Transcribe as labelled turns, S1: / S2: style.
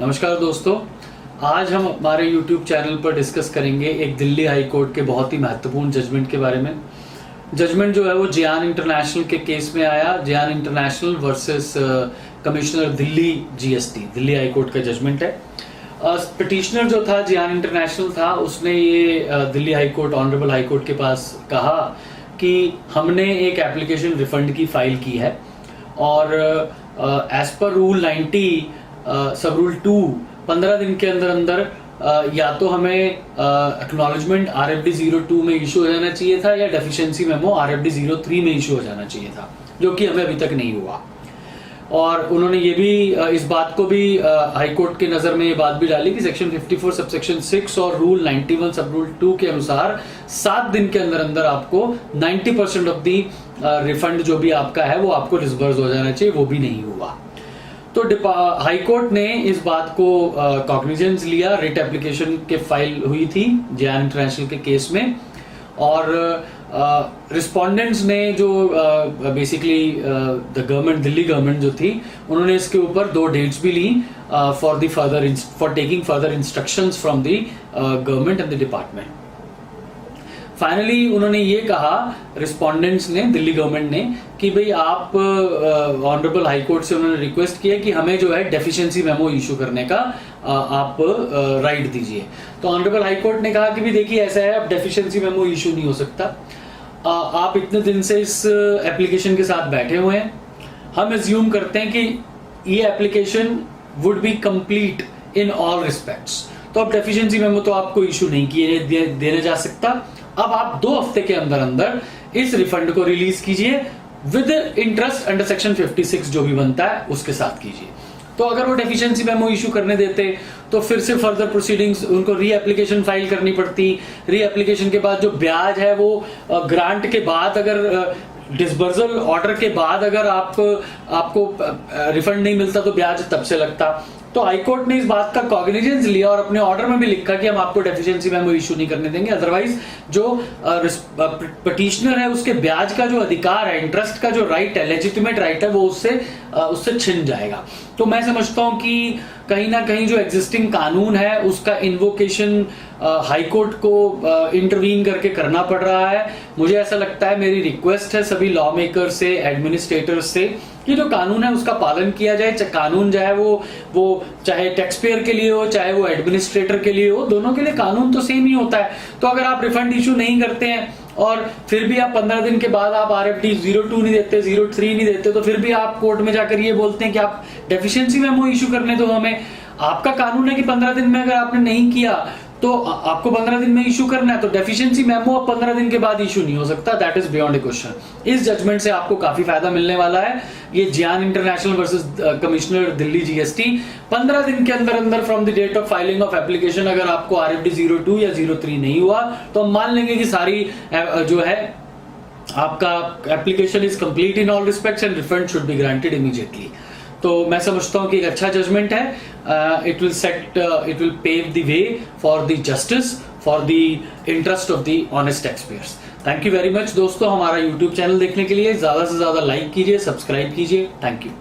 S1: नमस्कार दोस्तों, आज हम हमारे YouTube चैनल पर डिस्कस करेंगे एक दिल्ली हाई कोर्ट के बहुत ही महत्वपूर्ण जजमेंट के बारे में। जजमेंट जो है वो जियान इंटरनेशनल के केस में आया। Jian international versus commissioner Delhi GST, Delhi high court का जजमेंट है। पिटिशनर जो था जियान इंटरनेशनल था, उसने ये Delhi high court, honourable high court के पास कहा कि हमने एक एप्लीकेशन रिफंड की फाइल की है और एज पर रूल 90 सब रूल 2 15 दिन के अंदर अंदर या तो हमें एक्नॉलेजमेंट RFD 02 में इशू हो जाना चाहिए था या डेफिशिएंसी मेमो RFD 03 में इशू हो जाना चाहिए था, जो कि हमें अभी तक नहीं हुआ। और उन्होंने ये भी इस बात को भी हाई कोर्ट की नजर में ये बात भी डाली कि सेक्शन 54 सबसेक्शन 6 और रूल 91 सब रूल 2 के अनुसार 7 दिन के अंदर अंदर आपको 90% ऑफ दी रिफंड जो भी आपका है वो आपको डिसबर्स हो जाना चाहिए, वो भी नहीं हुआ। तो हाई कोर्ट ने इस बात को कॉग्निजेंस लिया। रिट एप्लीकेशन के फाइल हुई थी जियान इंटरनेशनल के केस में और रिस्पोंडेंट्स ने जो basically the government, Delhi government जो थी, उन्होंने इसके ऊपर 2 डेट्स भी ली for taking further instructions from the government and the department. Finally उन्होंने ये कहा, रिस्पोंडेंट्स ने, दिल्ली गवर्नमेंट ने, कि भाई आप ऑनरेबल हाई कोर्ट से उन्होंने रिक्वेस्ट किया कि हमें जो है डेफिशिएंसी मेमो इशू करने का आप राइट दीजिए। तो ऑनरेबल हाई कोर्ट ने कहा कि भी देखिए ऐसा है, अब डेफिशिएंसी मेमो इशू नहीं हो सकता। आप इतने दिन से इस एप्लीकेशन के साथ बैठे हुए हैं, हम एज्यूम करते हैं कि ये application would be complete in all respects, तो अब डेफिशिएंसी मेमो तो आपको इशू नहीं किए देने जा सकता। अब आप 2 हफ्ते के अंदर अंदर इस रिफंड को रिलीज कीजिए विद इंटरेस्ट अंडर सेक्शन 56 जो भी बनता है उसके साथ कीजिए। तो अगर वो डेफिशिएंसी मेमो इशू करने देते तो फिर से फर्दर प्रोसीडिंग्स उनको री एप्लीकेशन फाइल करनी पड़ती। री एप्लीकेशन के बाद जो ब्याज है वो ग्रांट के बाद, अगर डिसबर्सल ऑर्डर के बाद अगर आपको रिफंड नहीं मिलता तो ब्याज तब से लगता। तो हाई कोर्ट ने इस बात का कॉग्निजेंस लिया और अपने ऑर्डर में भी लिखा कि हम आपको डेफिशिएंसी मेमो इशू नहीं करने देंगे, अदरवाइज जो पिटिशनर है उसके ब्याज का जो अधिकार है, इंटरेस्ट का जो राइट है, लेजिटिमेट राइट है, वो उससे छिन जाएगा। तो मैं समझता हूं कि कहीं ना कहीं जो एग्जिस्टिंग कानून है उसका इन्वोकेशन हाई कोर्ट को इंटरवीन करके करना पड़ रहा है। मुझे ऐसा लगता है, मेरी रिक्वेस्ट है सभी लॉ मेकर से, एडमिनिस्ट्रेटर्स से, कि जो कानून है उसका पालन किया जाए। कानून जो है वो चाहे टैक्स पेयर के लिए हो, चाहे वो एडमिनिस्ट्रेटर के लिए हो, दोनों के लिए कानून तो सेम ही होता है। तो अगर आप रिफंड इशू नहीं करते हैं और फिर भी आप 15 दिन के बाद आप RFD 02 नहीं देते, 03 नहीं देते, तो फिर भी आप कोर्ट में जाकर ये बोलते हैं कि आप डेफिशिएंसी मेमो इशू करने दो हमें। आपका कानून है कि 15 दिन में अगर आपने नहीं किया तो आपको 15 दिन में इशू करना है, तो डेफिशिएंसी मेमो अब 15 दिन के बाद इशू नहीं हो सकता। That is beyond a question. इस जजमेंट से आपको काफी फायदा मिलने वाला है। ये जियान international versus commissioner Delhi GST, 15 दिन के अंदर अंदर from the date of filing of application अगर आपको RFD 02 या 03 नहीं हुआ तो हम मान लेंगे कि सारी जो है आपका application is complete in all respects and refund should be granted immediately. तो मैं समझता हूं कि एक अच्छा जजमेंट है। It will pave the way for the justice, for the interest of the honest taxpayers. Thank you very much दोस्तों। हमारा YouTube चैनल देखने के लिए ज्यादा से ज्यादा लाइक कीजिए, सब्सक्राइब कीजिए। Thank you.